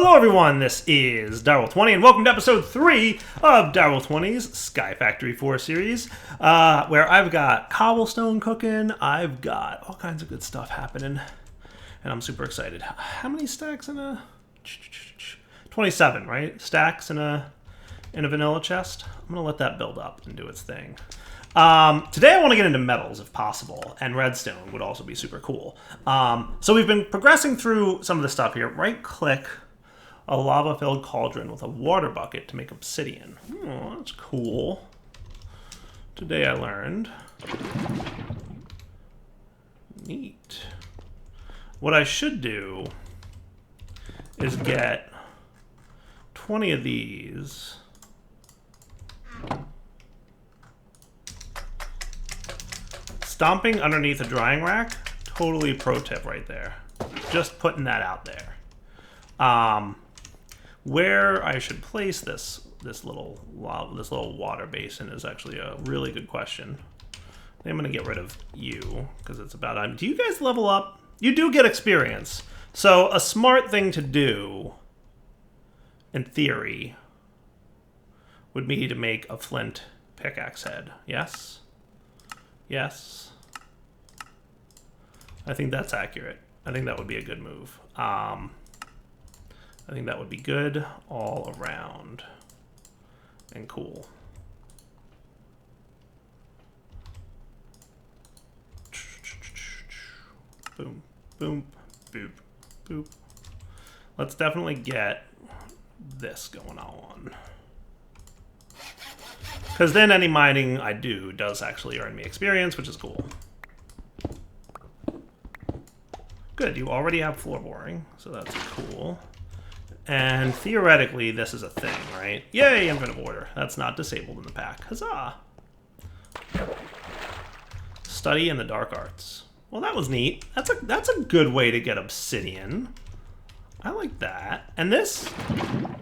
Hello everyone, this is Darryl20 and welcome to episode 3 of Darryl20's Sky Factory 4 series, where I've got cobblestone cooking, I've got all kinds of good stuff happening, and I'm super excited. How many stacks in a... 27, right? Stacks in a vanilla chest? I'm going to let that build up and do its thing. Today I want to get into metals if possible, and redstone would also be super cool. So we've been progressing through some of the stuff here. Right-click a lava-filled cauldron with a water bucket to make obsidian. Oh, that's cool. Today I learned. Neat. What I should do is get 20 of these. Stomping underneath a drying rack, totally pro tip right there. Just putting that out there. Where I should place this little water basin is actually a really good question. I'm going to get rid of you because it's about time. Do you guys level up? You do get experience. So a smart thing to do, in theory, would be to make a flint pickaxe head. Yes? Yes. I think that's accurate. I think that would be a good move. I think that would be good all around and cool. Boom, boom, boop, boop. Let's definitely get this going on. Because then any mining I do does actually earn me experience, which is cool. Good, you already have floor boring, so that's cool. And theoretically, this is a thing, right? Yay, infinite order. That's not disabled in the pack. Huzzah! Study in the dark arts. Well, that was neat. That's a good way to get obsidian. I like that. And this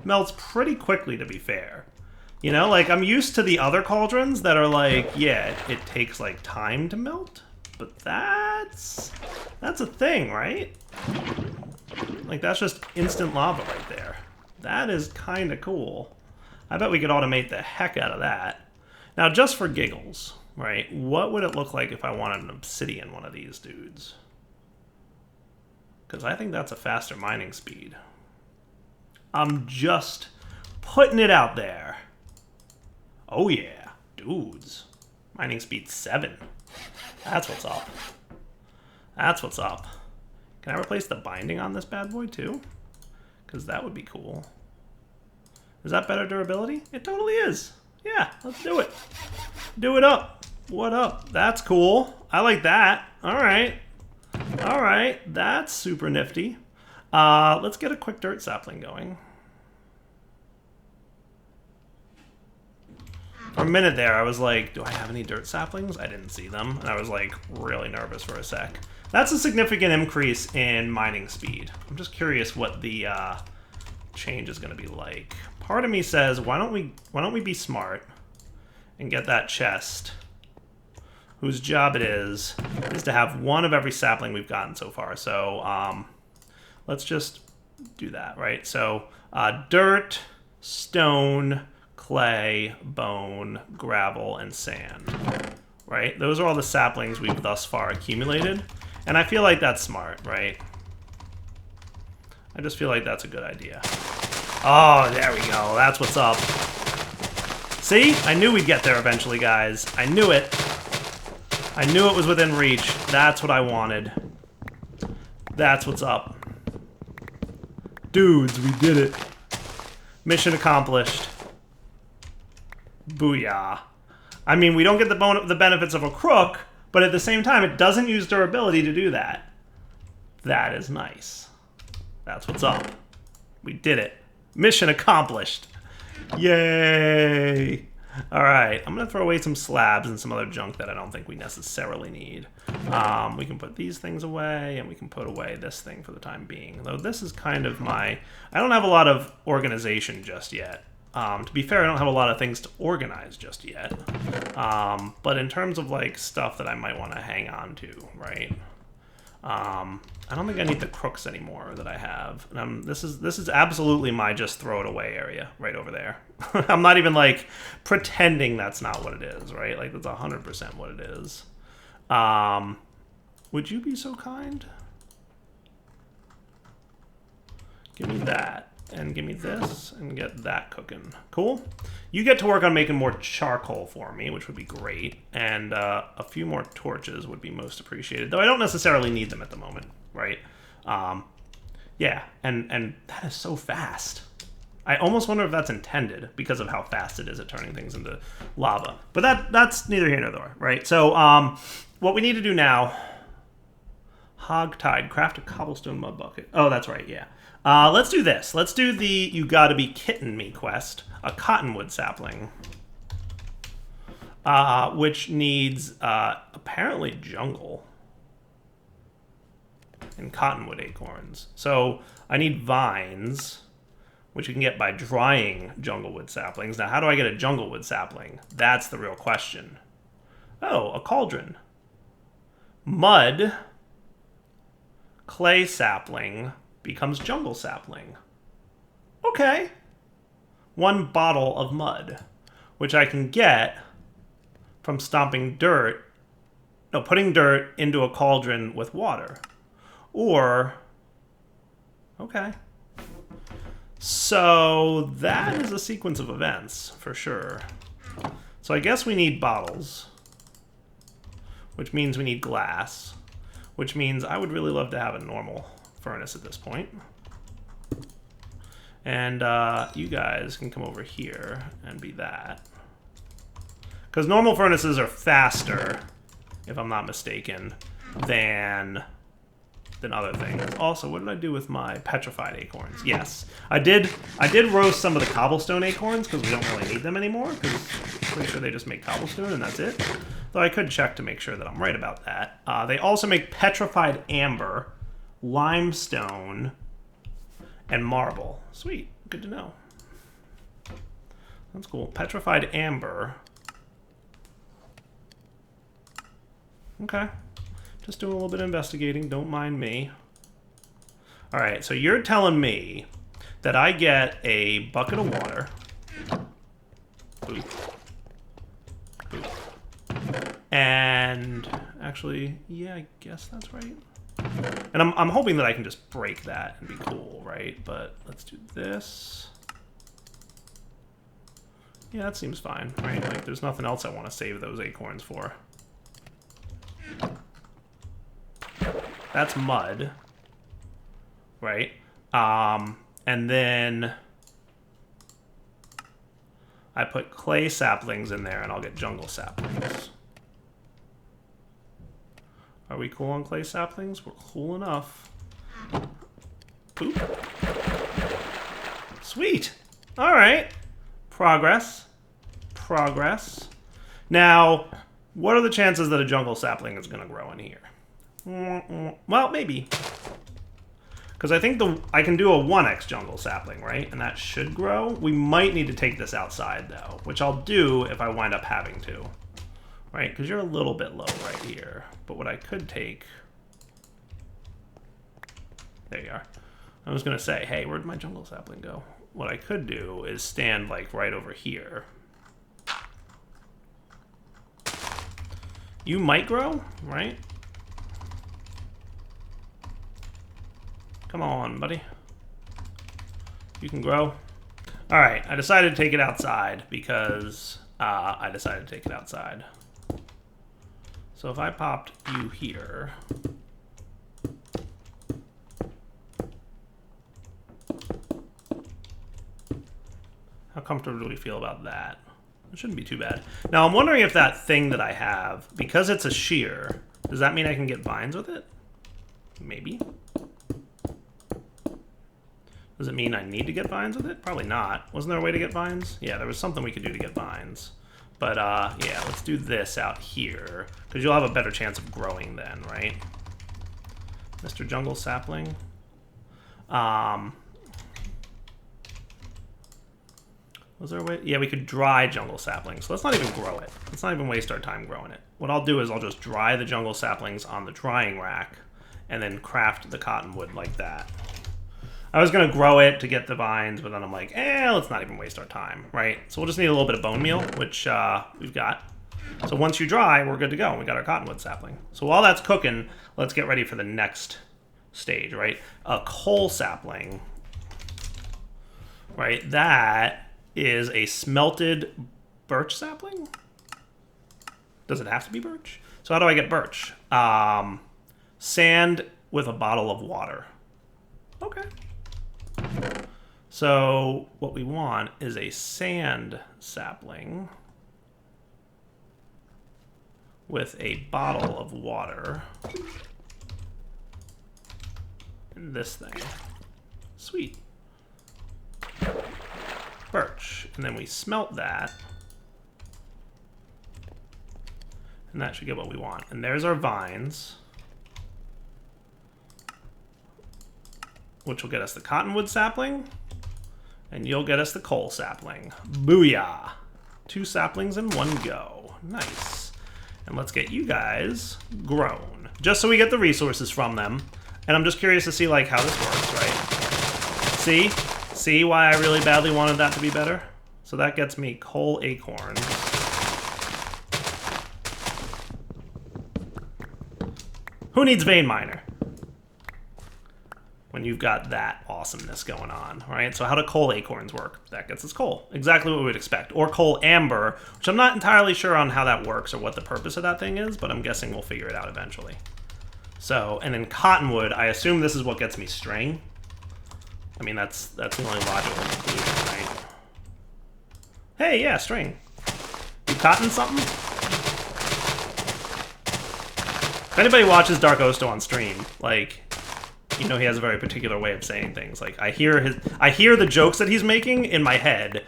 melts pretty quickly, to be fair. You know, like, I'm used to the other cauldrons that are like, yeah, it takes, like, time to melt. But that's a thing, right? Like, that's just instant lava right there. That is kind of cool. I bet we could automate the heck out of that. Now, just for giggles, right? What would it look like if I wanted an obsidian one of these dudes? Because I think that's a faster mining speed. I'm just putting it out there. Oh yeah, dudes. Mining speed 7. That's what's up. That's what's up. Can I replace the binding on this bad boy too? Because that would be cool. Is that better durability? It totally is. Yeah, let's do it. Do it up. What up? That's cool. I like that. All right. All right. That's super nifty. Let's get a quick dirt sapling going. For a minute there, I was like, do I have any dirt saplings? I didn't see them. And I was like really nervous for a sec. That's a significant increase in mining speed. I'm just curious what the change is going to be like. Part of me says, why don't we be smart and get that chest, whose job it is to have one of every sapling we've gotten so far. So let's just do that, right? So dirt, stone, clay, bone, gravel, and sand, right? Those are all the saplings we've thus far accumulated. And I feel like that's smart, right? I just feel like that's a good idea. Oh, there we go. That's what's up. See? I knew we'd get there eventually, guys. I knew it. I knew it was within reach. That's what I wanted. That's what's up. Dudes, we did it. Mission accomplished. Booyah. I mean, we don't get the benefits of a crook, but at the same time, it doesn't use durability to do that. That is nice. That's what's up. We did it. Mission accomplished. Yay. All right. I'm going to throw away some slabs and some other junk that I don't think we necessarily need. We can put these things away, and we can put away this thing for the time being. Though this is kind of my... I don't have a lot of organization just yet. To be fair, I don't have a lot of things to organize just yet. But in terms of like stuff that I might want to hang on to, right? I don't think I need the crooks anymore that I have. And this is absolutely my just throw it away area right over there. I'm not even like pretending that's not what it is, right? Like that's 100% what it is. Would you be so kind? Give me that. And give me this, and get that cooking. Cool. You get to work on making more charcoal for me, which would be great. And a few more torches would be most appreciated. Though I don't necessarily need them at the moment, right? Yeah, and that is so fast. I almost wonder if that's intended because of how fast it is at turning things into lava. But that's neither here nor there, right? So what we need to do now... Hogtied, craft a cobblestone mud bucket. Oh, that's right, yeah. Let's do this. Let's do the You Gotta Be Kiddin' Me quest. A cottonwood sapling. Which needs, apparently, jungle. And cottonwood acorns. So, I need vines, which you can get by drying junglewood saplings. Now, how do I get a junglewood sapling? That's the real question. Oh, a cauldron. Mud. Clay sapling becomes jungle sapling. Okay. 1 bottle of mud, which I can get from stomping dirt, no, putting dirt into a cauldron with water. Or, okay. So that is a sequence of events, for sure. So I guess we need bottles, which means we need glass, which means I would really love to have a normal furnace at this point. And you guys can come over here and be that. Because normal furnaces are faster, if I'm not mistaken, than other things. Also, what did I do with my petrified acorns? Yes, I did roast some of the cobblestone acorns because we don't really need them anymore, because I'm pretty sure they just make cobblestone and that's it. Though I could check to make sure that I'm right about that. They also make petrified amber, limestone, and marble. Sweet, good to know. That's cool. Petrified amber. Okay. Just doing a little bit of investigating. Don't mind me. All right, so you're telling me that I get a bucket of water. Boop. Boop. And actually, yeah, I guess that's right. And I'm hoping that I can just break that and be cool, right? But let's do this. Yeah, that seems fine, right? Like, there's nothing else I want to save those acorns for. That's mud, right? And then I put clay saplings in there and I'll get jungle saplings. Are we cool on clay saplings? We're cool enough. Boop. Sweet. All right. Progress. Progress. Now, what are the chances that a jungle sapling is going to grow in here? Well, maybe. Because I think I can do a 1x jungle sapling, right? And that should grow. We might need to take this outside, though, which I'll do if I wind up having to. Right? Because you're a little bit low right here. But what I could take... There you are. I was going to say, hey, where'd my jungle sapling go? What I could do is stand, like, right over here. You might grow, right? Come on, buddy. You can grow. All right, I decided to take it outside because I decided to take it outside. So if I popped you here... How comfortable do we feel about that? It shouldn't be too bad. Now, I'm wondering if that thing that I have, because it's a shear, does that mean I can get vines with it? Maybe. Does it mean I need to get vines with it? Probably not. Wasn't there a way to get vines? Yeah, there was something we could do to get vines. But, yeah, let's do this out here, because you'll have a better chance of growing then, right? Mr. Jungle Sapling. Was there a way? Yeah, we could dry jungle saplings. So let's not even grow it. Let's not even waste our time growing it. What I'll do is I'll just dry the jungle saplings on the drying rack, and then craft the cottonwood like that. I was going to grow it to get the vines, but then I'm like, let's not even waste our time, right? So we'll just need a little bit of bone meal, which we've got. So once you dry, we're good to go. We got our cottonwood sapling. So while that's cooking, let's get ready for the next stage, right? A coal sapling, right? That is a smelted birch sapling? Does it have to be birch? So how do I get birch? Sand with a bottle of water. Okay. So what we want is a sand sapling with a bottle of water in this thing. Sweet. Birch. And then we smelt that. And that should get what we want. And there's our vines, which will get us the cottonwood sapling, and you'll get us the coal sapling. Booyah! 2 saplings in one go. Nice. And let's get you guys grown, just so we get the resources from them. And I'm just curious to see like how this works, right? See why I really badly wanted that to be better? So that gets me coal acorns. Who needs vein miner when you've got that awesomeness going on, right? So how do coal acorns work? That gets us coal. Exactly what we would expect. Or coal amber, which I'm not entirely sure on how that works or what the purpose of that thing is, but I'm guessing we'll figure it out eventually. So, and then cottonwood, I assume this is what gets me string. I mean, that's the only logical conclusion, right? Hey, yeah, string. You cotton something? If anybody watches Dark Osto on stream, like, you know he has a very particular way of saying things. Like, I hear the jokes that he's making in my head.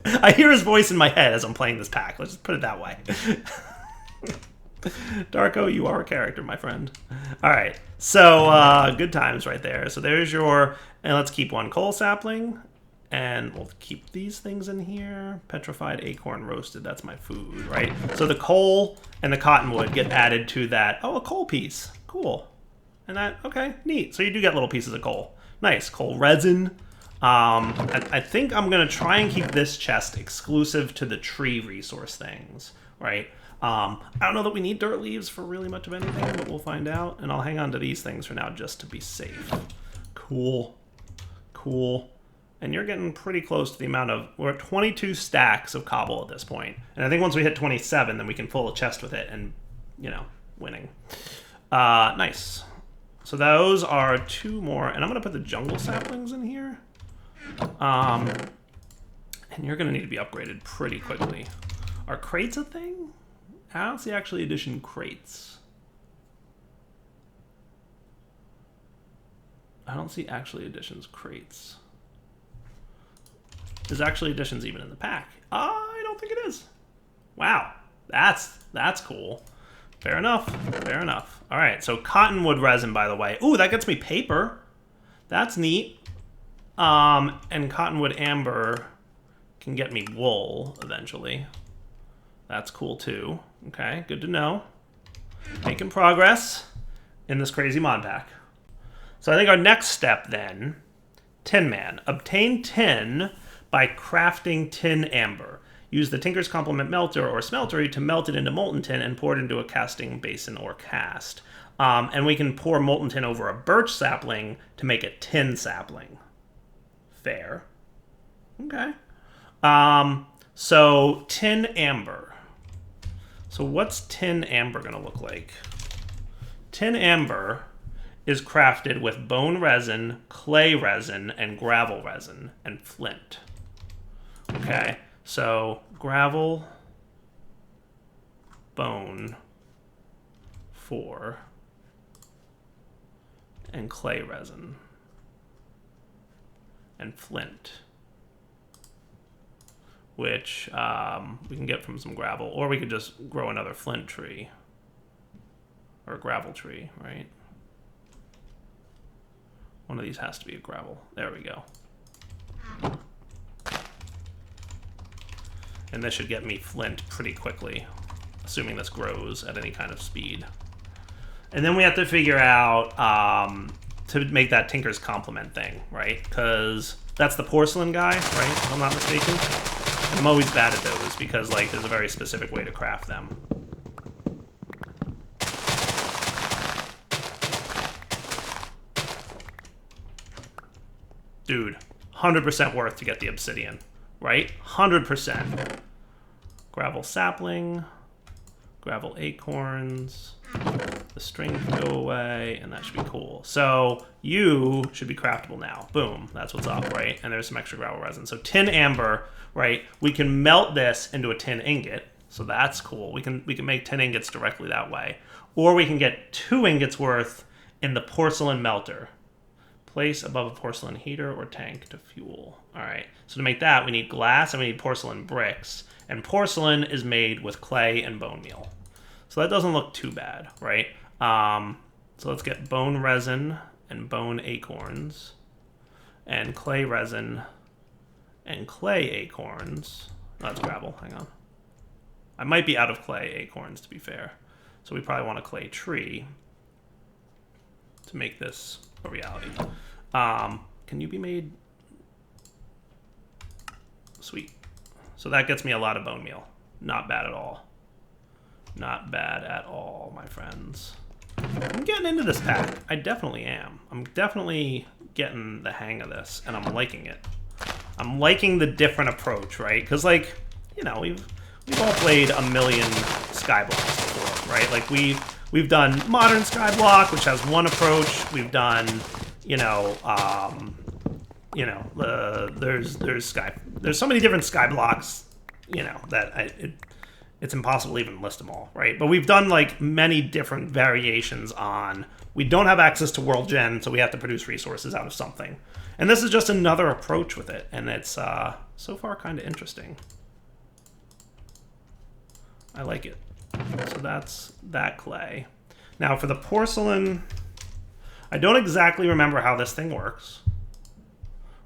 I hear his voice in my head as I'm playing this pack. Let's just put it that way. Darko, you are a character, my friend. All right, so good times right there. So there's your, and let's keep 1 coal sapling, and we'll keep these things in here. Petrified acorn roasted, that's my food, right? So the coal and the cottonwood get added to that. Oh, a coal piece, cool. And that, okay, neat. So you do get little pieces of coal. Nice, coal resin. I think I'm gonna try and keep this chest exclusive to the tree resource things, right? I don't know that we need dirt leaves for really much of anything, but we'll find out. And I'll hang on to these things for now just to be safe. Cool. Cool. And you're getting pretty close to the amount of... We're at 22 stacks of cobble at this point. And I think once we hit 27, then we can fill a chest with it and, you know, winning. Nice. So those are 2 more. And I'm going to put the jungle saplings in here. And you're going to need to be upgraded pretty quickly. Are crates a thing? I don't see actually edition crates. I don't see actually editions crates. Is actually editions even in the pack? I don't think it is. Wow, that's cool. Fair enough, fair enough. All right, so cottonwood resin, by the way. Ooh, that gets me paper. That's neat. And cottonwood amber can get me wool eventually. That's cool too. Okay, good to know. Making progress in this crazy mod pack. So I think our next step then, Tin Man. Obtain tin by crafting tin amber. Use the Tinker's Complement melter or smeltery to melt it into molten tin and pour it into a casting basin or cast. And we can pour molten tin over a birch sapling to make a tin sapling. Fair. Okay. So tin amber. So what's tin amber going to look like? Tin amber is crafted with bone resin, clay resin, and gravel resin, and flint. Okay, so gravel, bone, 4, and clay resin, and flint, which we can get from some gravel, or we could just grow another flint tree, or a gravel tree, right? One of these has to be a gravel. There we go. And this should get me flint pretty quickly, assuming this grows at any kind of speed. And then we have to figure out to make that Tinker's Complement thing, right? Because that's the porcelain guy, right? If I'm not mistaken. I'm always bad at those because, like, there's a very specific way to craft them. Dude, 100% worth to get the obsidian, right? 100%. Gravel sapling, gravel acorns, the string can go away, and that should be cool. So you should be craftable now. Boom, that's what's up, right? And there's some extra gravel resin. So tin amber, right? We can melt this into a tin ingot, so that's cool. We can make tin ingots directly that way. Or we can get 2 ingots worth in the porcelain melter. Place above a porcelain heater or tank to fuel. All right, so to make that, we need glass and we need porcelain bricks. And porcelain is made with clay and bone meal. So that doesn't look too bad, right? So let's get bone resin and bone acorns and clay resin and clay acorns. Oh, that's gravel, hang on. I might be out of clay acorns, to be fair. So we probably want a clay tree to make this a reality. Can you be made? Sweet. So that gets me a lot of bone meal. Not bad at all. Not bad at all, my friends. I'm getting into this pack. I definitely am. I'm definitely getting the hang of this, and I'm liking it. I'm liking the different approach, right? Because, like, you know, we've all played a million Skyblocks before, right? Like, we've done modern Skyblock, which has one approach. We've done, there's so many different Skyblocks, that it's impossible to even list them all, right? But we've done like many different variations on. We don't have access to world gen, so we have to produce resources out of something. And this is just another approach with it, and it's so far kind of interesting. I like it. So that's that clay. Now for the porcelain, I don't exactly remember how this thing works,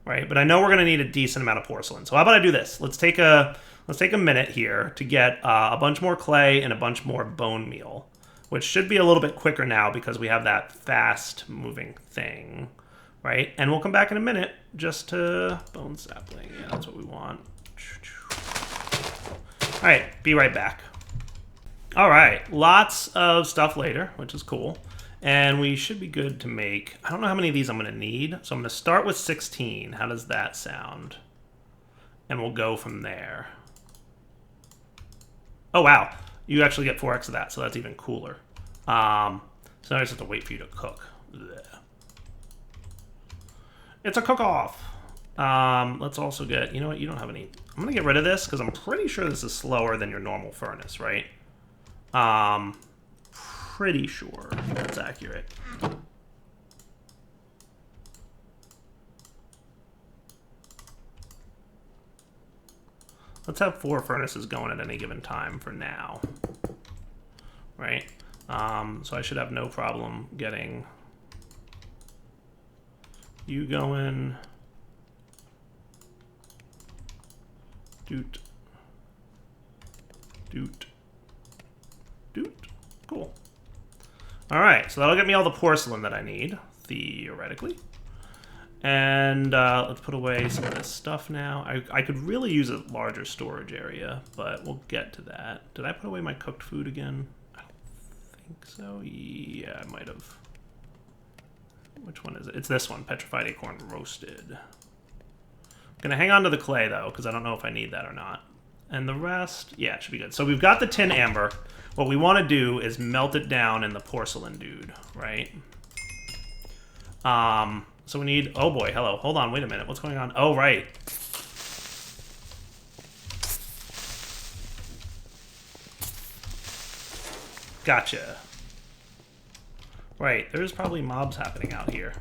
right? But I know we're going to need a decent amount of porcelain. So how about I do this? Let's take a minute here to get a bunch more clay and a bunch more bone meal, which should be a little bit quicker now because we have that fast moving thing, right? And we'll come back in a minute just to bone sapling. Yeah, that's what we want. All right, be right back. All right, lots of stuff later, which is cool. And we should be good to make, I don't know how many of these I'm going to need. So I'm going to start with 16. How does that sound? And we'll go from there. Oh, wow. You actually get 4x of that, so that's even cooler. So now I just have to wait for you to cook. Blech. It's a cook-off. Let's also get, you know what, you don't have any. I'm going to get rid of this because I'm pretty sure this is slower than your normal furnace, right? Pretty sure that's accurate. Let's have 4 furnaces going at any given time for now, right? So I should have no problem getting you going. Doot. Doot. Doot. Cool. All right, so that'll get me all the porcelain that I need, theoretically. And let's put away some of this stuff now. I could really use a larger storage area, but we'll get to that. Did I put away my cooked food again? I don't think so. Yeah, I might have. Which one is it? It's this one, petrified acorn roasted. I'm gonna hang on to the clay though, because I don't know if I need that or not. And the rest, yeah, it should be good. So we've got the tin amber. What we want to do is melt it down in the porcelain dude, right? So we need, oh boy, hello, hold on, wait a minute, what's going on? Oh, right. Gotcha. Right, there's probably mobs happening out here.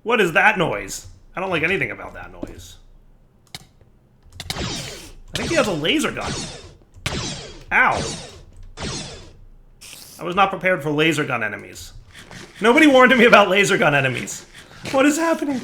What is that noise? I don't like anything about that noise. I think he has a laser gun. Ow. I was not prepared for laser gun enemies. Nobody warned me about laser gun enemies. What is happening?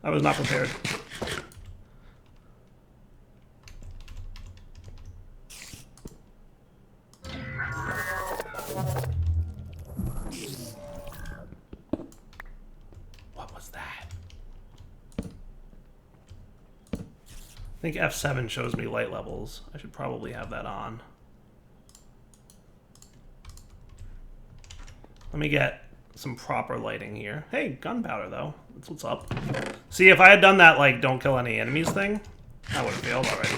I was not prepared. What was that? I think F7 shows me light levels. I should probably have that on. Let me get some proper lighting here. Hey, gunpowder though. That's what's up. See, if I had done that like don't kill any enemies thing, I would have failed already.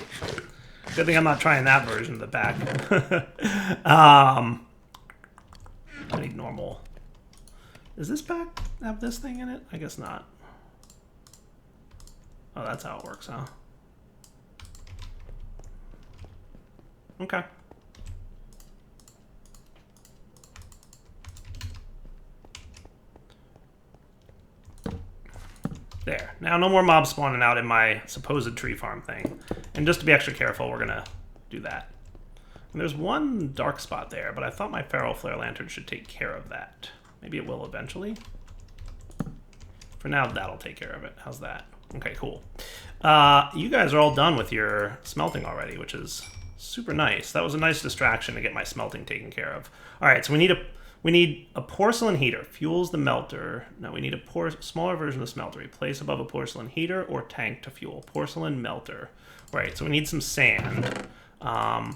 Good thing I'm not trying that version of the pack. I need normal. Does this pack have this thing in it? I guess not. Oh, that's how it works, huh? Okay. There. Now no more mobs spawning out in my supposed tree farm thing. And just to be extra careful, we're gonna do that. And there's one dark spot there, but I thought my feral flare lantern should take care of that. Maybe it will eventually. For now, that'll take care of it. How's that? Okay, cool. You guys are all done with your smelting already, which is super nice. That was a nice distraction to get my smelting taken care of. All right, so we need a porcelain heater. Fuels the melter. No, we need a smaller version of the smelter. Replace above a porcelain heater or tank to fuel. Porcelain melter. Right, so we need some sand. I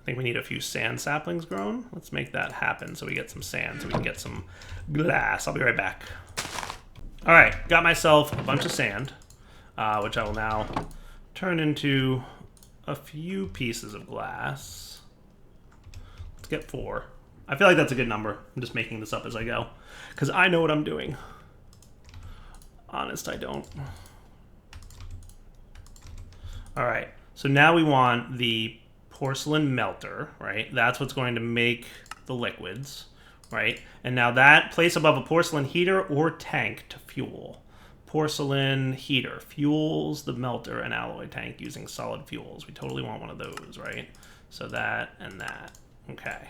think we need a few sand saplings grown. Let's make that happen so we get some sand, so we can get some glass. I'll be right back. All right, got myself a bunch of sand, which I will now turn into a few pieces of glass. Let's get 4. I feel like that's a good number. I'm just making this up as I go, because I know what I'm doing. Honest, I don't. All right, so now we want the porcelain melter, right? That's what's going to make the liquids, right? And now that, place above a porcelain heater or tank to fuel. Porcelain heater fuels the melter and alloy tank using solid fuels. We totally want one of those, right? So that and that. Okay.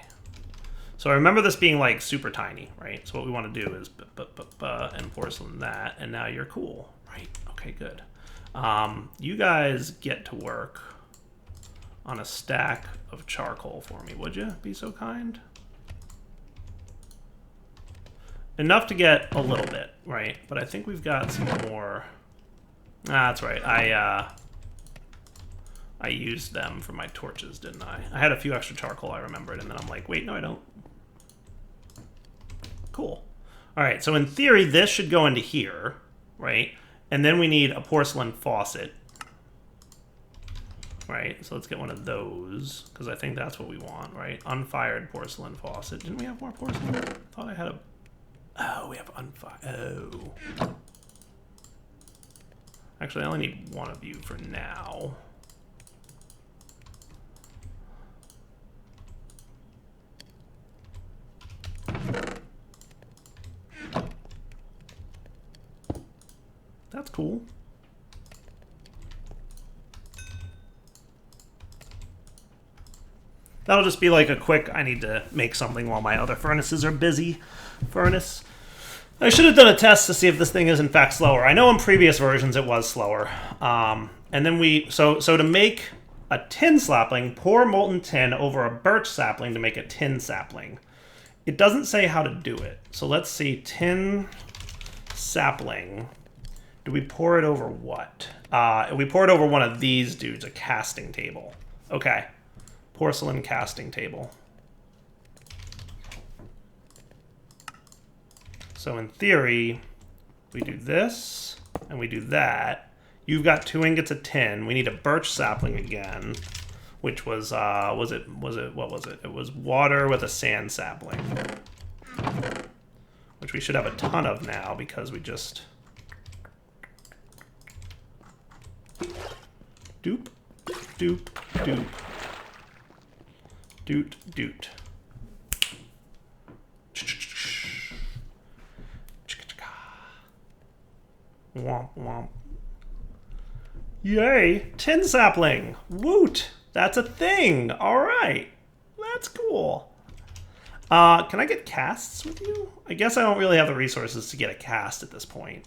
So I remember this being like super tiny, right? So what we want to do is and porcelain that, and now you're cool, right? Okay, good. You guys get to work on a stack of charcoal for me, would you? Be so kind. Enough to get a little bit, right? But I think we've got some more. Ah, that's right. I used them for my torches, didn't I? I had a few extra charcoal, I remembered, and then I'm like, wait, no, I don't. Cool. All right, so in theory, this should go into here, right? And then we need a porcelain faucet. Right, so let's get one of those, because I think that's what we want, right? Unfired porcelain faucet. Didn't we have more porcelain? I thought I had a... Oh, we have unfired... Oh. Actually, I only need one of you for now. That's cool. That'll just be like a quick, I need to make something while my other furnaces are busy furnace. I should have done a test to see if this thing is in fact slower. I know in previous versions it was slower. And then so to make a tin sapling, pour molten tin over a birch sapling to make a tin sapling. It doesn't say how to do it. So let's see, tin sapling. Do we pour it over what? We pour it over one of these dudes, a casting table. Okay. Porcelain casting table. So in theory, we do this and we do that. You've got 2 ingots of tin. We need a birch sapling again, which was what was it? It was water with a sand sapling, which we should have a ton of now because we just doop, doop, doop. Doot, doot. Womp, womp. Yay! Tin sapling! Woot! That's a thing! Alright. That's cool. Can I get casts with you? I guess I don't really have the resources to get a cast at this point.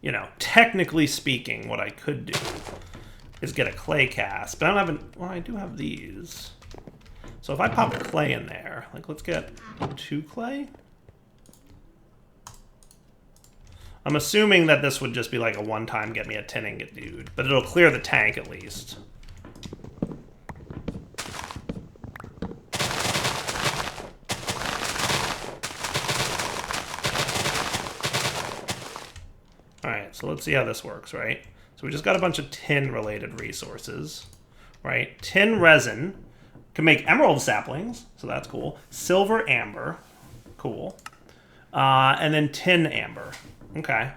you know, technically speaking, what I could do is get a clay cast. But I don't have well, I do have these. So if I pop clay in there, like let's get 2 clay. I'm assuming that this would just be like a one-time get me a 10 ingot dude, but it'll clear the tank at least. Alright, so let's see how this works, right? So we just got a bunch of tin-related resources, right? Tin resin can make emerald saplings, so that's cool. Silver amber, cool. And then tin amber. Okay.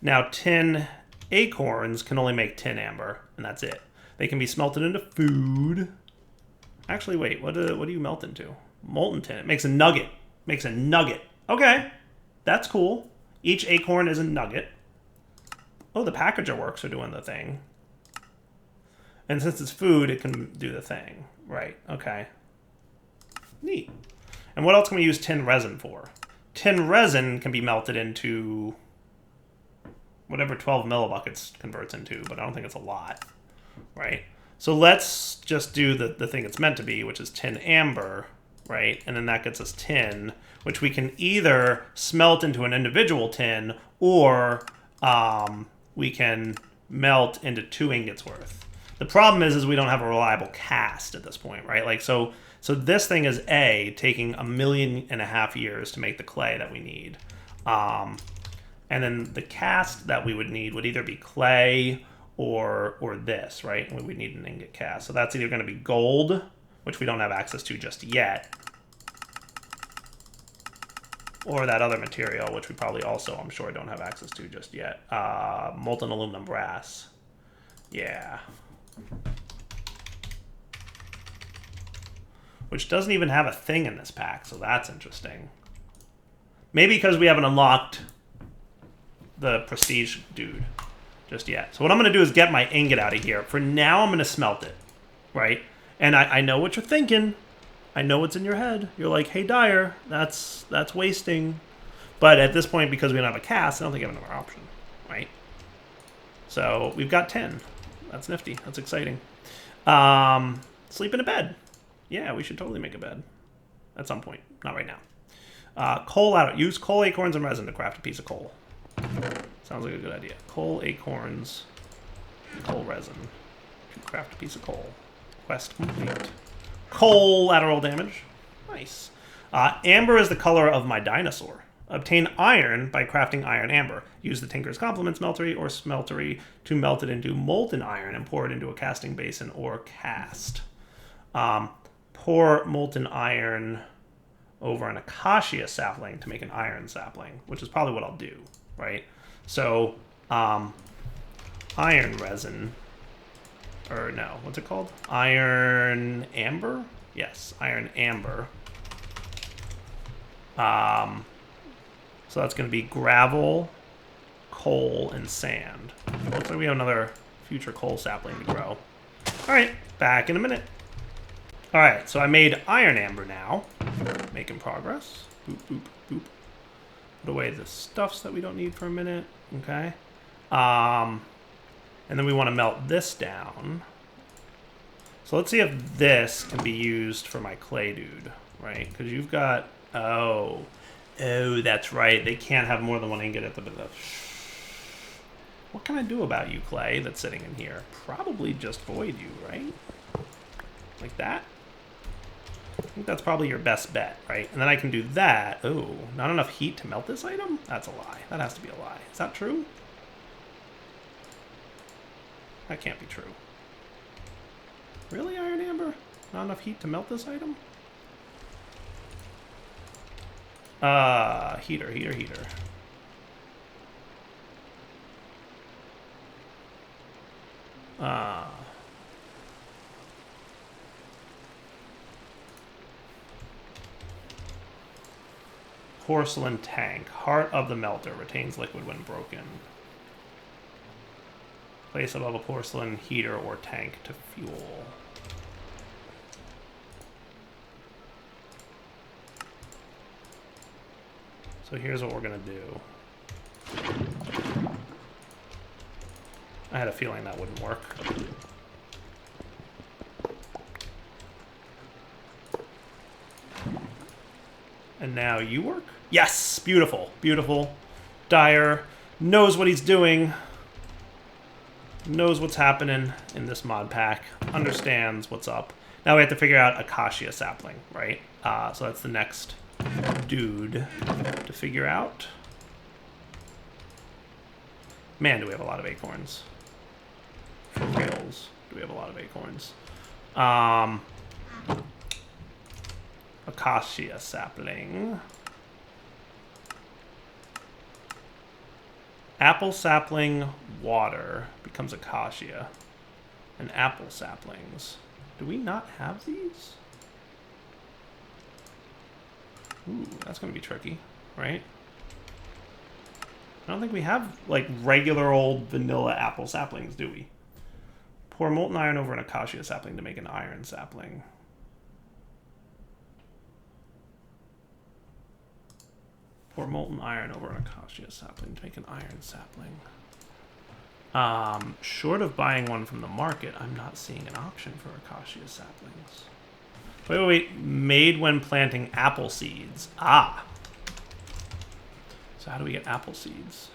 Now, tin acorns can only make tin amber, and that's it. They can be smelted into food. Actually, wait, what do you melt into? Molten tin. It makes a nugget. Makes a nugget. Okay. That's cool. Each acorn is a nugget. Oh, the packager works are doing the thing. And since it's food, it can do the thing. Right, okay. Neat. And what else can we use tin resin for? Tin resin can be melted into whatever 12 millibuckets converts into, but I don't think it's a lot, right? So let's just do the thing it's meant to be, which is tin amber, right? And then that gets us tin, which we can either smelt into an individual tin, or we can melt into 2 ingots worth. The problem is we don't have a reliable cast at this point, right? Like, so this thing is taking 1.5 million years to make the clay that we need. And then the cast that we would need would either be clay or this, right? We would need an ingot cast. So that's either going to be gold, which we don't have access to just yet, or that other material, which we probably also, I'm sure, don't have access to just yet. Molten aluminum brass. Yeah. Which doesn't even have a thing in this pack, so that's interesting. Maybe because we haven't unlocked the prestige dude just yet. So what I'm going to do is get my ingot out of here. For now, I'm going to smelt it, right? And I know what you're thinking. I know what's in your head. You're like, hey, Dyer, that's wasting. But at this point, because we don't have a cast, I don't think I have another option, right? So we've got 10. That's nifty. That's exciting. Sleep in a bed. Yeah, we should totally make a bed at some point. Not right now. Coal out. Use coal, acorns, and resin to craft a piece of coal. Sounds like a good idea. Coal, acorns, and coal resin to craft a piece of coal. Quest complete. Coal lateral damage. Nice. Amber is the color of my dinosaur. Obtain iron by crafting iron amber. Use the Tinker's Complement smeltery or smeltery to melt it into molten iron and pour it into a casting basin or cast. Pour molten iron over an acacia sapling to make an iron sapling, which is probably what I'll do, right? So, iron resin, or no, what's it called? Iron amber? Yes, iron amber. So that's going to be gravel, coal, and sand. Looks like we have another future coal sapling to grow. All right, back in a minute. All right, so I made iron amber now. Making progress. Boop, boop, boop. Put away the stuffs that we don't need for a minute. Okay. And then we want to melt this down. So let's see if this can be used for my clay dude, right? Because you've got... Oh, that's right. They can't have more than 1 ingot at the... What can I do about you, clay, that's sitting in here? Probably just void you, right? Like that? I think that's probably your best bet, right? And then I can do that. Oh, not enough heat to melt this item? That's a lie. That has to be a lie. Is that true? That can't be true. Really, iron amber? Not enough heat to melt this item? Heater. Porcelain tank. Heart of the melter. Retains liquid when broken. Place above a porcelain heater or tank to fuel. So here's what we're going to do. I had a feeling that wouldn't work. And now you work? Yes! Beautiful. Beautiful. Dyer knows what he's doing. Knows what's happening in this mod pack. Understands what's up. Now we have to figure out Acacia sapling, right? So that's the next dude to figure out. Man, do we have a lot of acorns. For reals, do we have a lot of acorns. Acacia sapling. Apple sapling water becomes acacia. And apple saplings. Do we not have these? Ooh, that's gonna be tricky, right? I don't think we have, like, regular old vanilla apple saplings, do we? Pour molten iron over an acacia sapling to make an iron sapling. Pour molten iron over an acacia sapling to make an iron sapling. Short of buying one from the market, I'm not seeing an option for acacia saplings. Wait. Made when planting apple seeds. Ah. So how do we get apple seeds?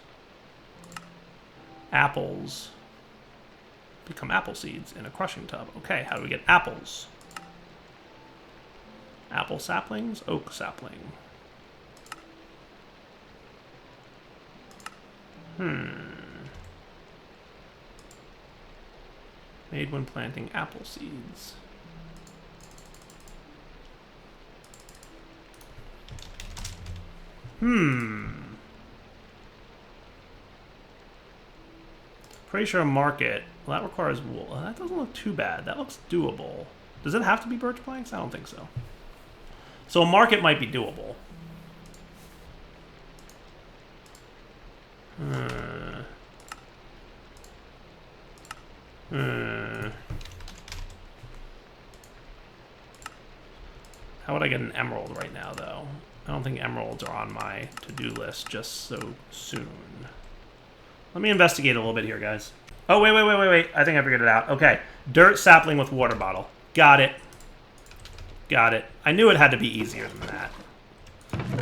Apples become apple seeds in a crushing tub. Okay, how do we get apples? Apple saplings, oak sapling. Made when planting apple seeds. Pretty sure a market. Well, that requires wool. Well, that doesn't look too bad. That looks doable. Does it have to be birch planks? I don't think so. So a market might be doable. How would I get an emerald right now, though? I don't think emeralds are on my to-do list just so soon. Let me investigate a little bit here, guys. Oh, wait. I think I figured it out. Okay. Dirt sapling with water bottle. Got it. Got it. I knew it had to be easier than that.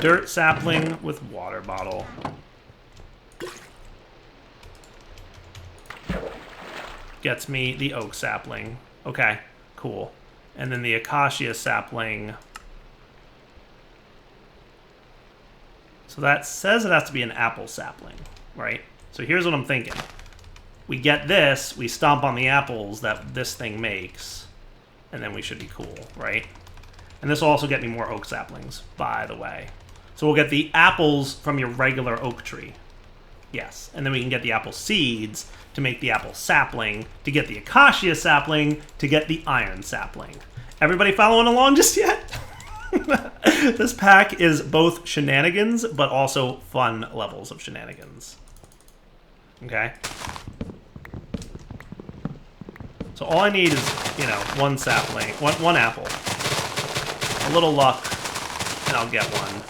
Dirt sapling with water bottle. Gets me the oak sapling. Okay, cool. And then the acacia sapling. So that says it has to be an apple sapling, right? So here's what I'm thinking. We get this, we stomp on the apples that this thing makes, and then we should be cool, right? And this will also get me more oak saplings, by the way. So we'll get the apples from your regular oak tree. Yes, and then we can get the apple seeds to make the apple sapling, to get the acacia sapling, to get the iron sapling. Everybody following along just yet? This pack is both shenanigans, but also fun levels of shenanigans. Okay? So all I need is, one sapling, one apple. A little luck, and I'll get one.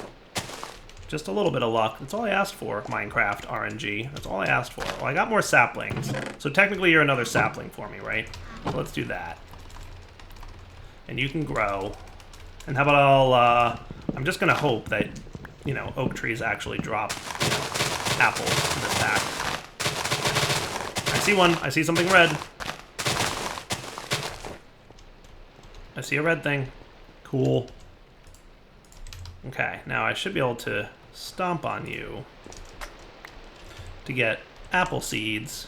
Just a little bit of luck. That's all I asked for, Minecraft RNG. That's all I asked for. Well, I got more saplings. So technically you're another sapling for me, right? So let's do that. And you can grow. And how about I'm just going to hope that, oak trees actually drop, apples in this pack. I see one. I see something red. I see a red thing. Cool. Okay, now I should be able to stomp on you to get apple seeds,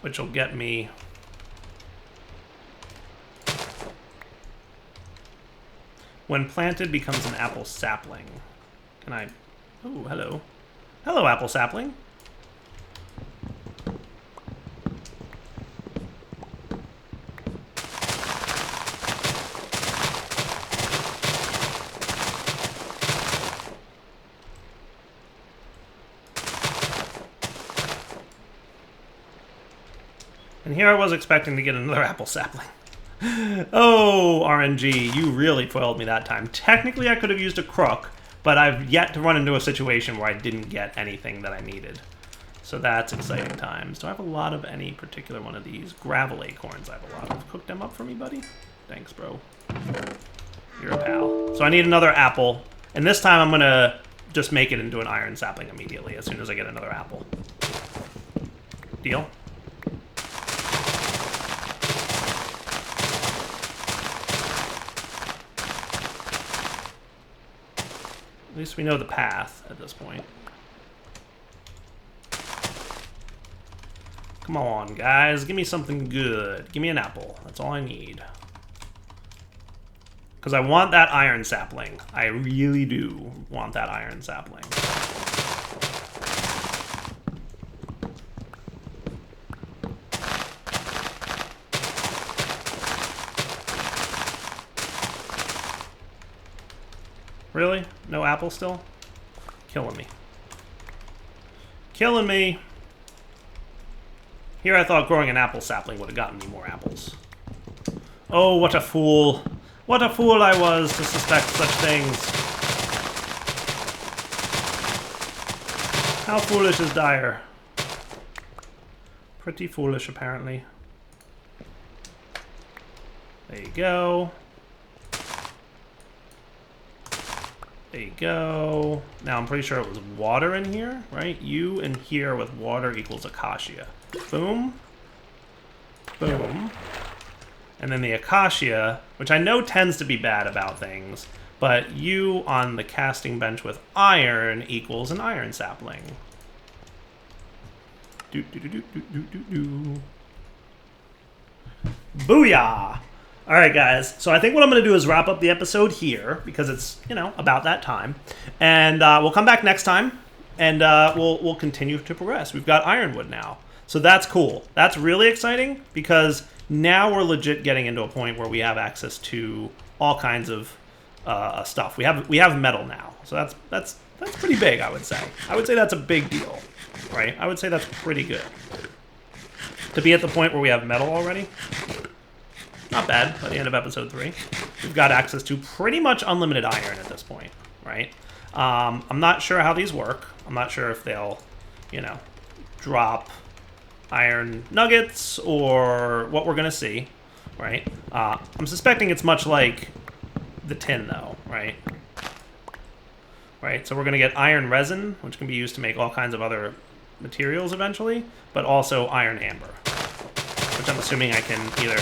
which will get me when planted becomes an apple sapling. Can I? Oh, hello. Hello, apple sapling. And here I was expecting to get another apple sapling. Oh, RNG, you really foiled me that time. Technically, I could have used a crook, but I've yet to run into a situation where I didn't get anything that I needed. So that's exciting times. Do I have a lot of any particular one of these? Gravel acorns I have a lot of. Cook them up for me, buddy? Thanks, bro. You're a pal. So I need another apple. And this time I'm going to just make it into an iron sapling immediately as soon as I get another apple. Deal? At least we know the path at this point. Come on, guys. Give me something good. Give me an apple. That's all I need. Because I want that iron sapling. I really do want that iron sapling. Really? No apple still? Killing me. Killing me. Here I thought growing an apple sapling would have gotten me more apples. Oh, what a fool. What a fool I was to suspect such things. How foolish is Dyer? Pretty foolish, apparently. There you go. There you go. Now I'm pretty sure it was water in here, right? You in here with water equals acacia. Boom. Boom. And then the acacia, which I know tends to be bad about things, but you on the casting bench with iron equals an iron sapling. Do do do do do do do. Booyah! All right, guys. So I think what I'm going to do is wrap up the episode here because it's, you know, about that time. And we'll come back next time and we'll continue to progress. We've got ironwood now. So that's cool. That's really exciting because now we're legit getting into a point where we have access to all kinds of stuff. We have metal now. So that's pretty big, I would say. I would say that's a big deal, right? I would say that's pretty good. To be at the point where we have metal already. Not bad by the end of episode 3. We've got access to pretty much unlimited iron at this point, right? I'm not sure how these work. I'm not sure if they'll, you know, drop iron nuggets or what we're going to see, right? I'm suspecting it's much like the tin, though, right? Right, so we're going to get iron resin, which can be used to make all kinds of other materials eventually, but also iron amber, which I'm assuming I can either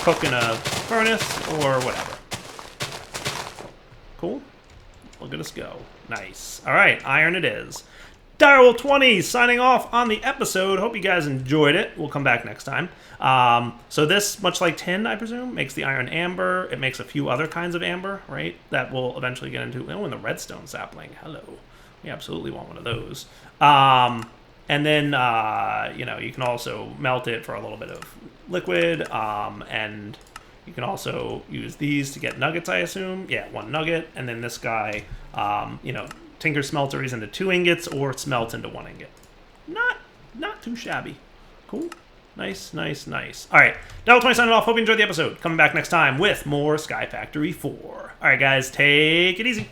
cook in a furnace or whatever. Cool. Look at us go. Nice. All right, iron it is. Direwolf20 signing off on the episode. Hope you guys enjoyed it. We'll come back next time. So this, much like tin, I presume, makes the iron amber. It makes a few other kinds of amber, right? That we'll eventually get into. Oh, and the redstone sapling. Hello. We absolutely want one of those. And then, you know, you can also melt it for a little bit of liquid, and you can also use these to get nuggets, I assume. Yeah, 1 nugget, and then this guy, you know, tinker smelteries into 2 ingots or smelt into 1 ingot. Not too shabby. Cool. Nice, nice, nice. All right, Direwolf20 signing off. Hope you enjoyed the episode. Coming back next time with more Sky Factory 4. All right, guys, take it easy.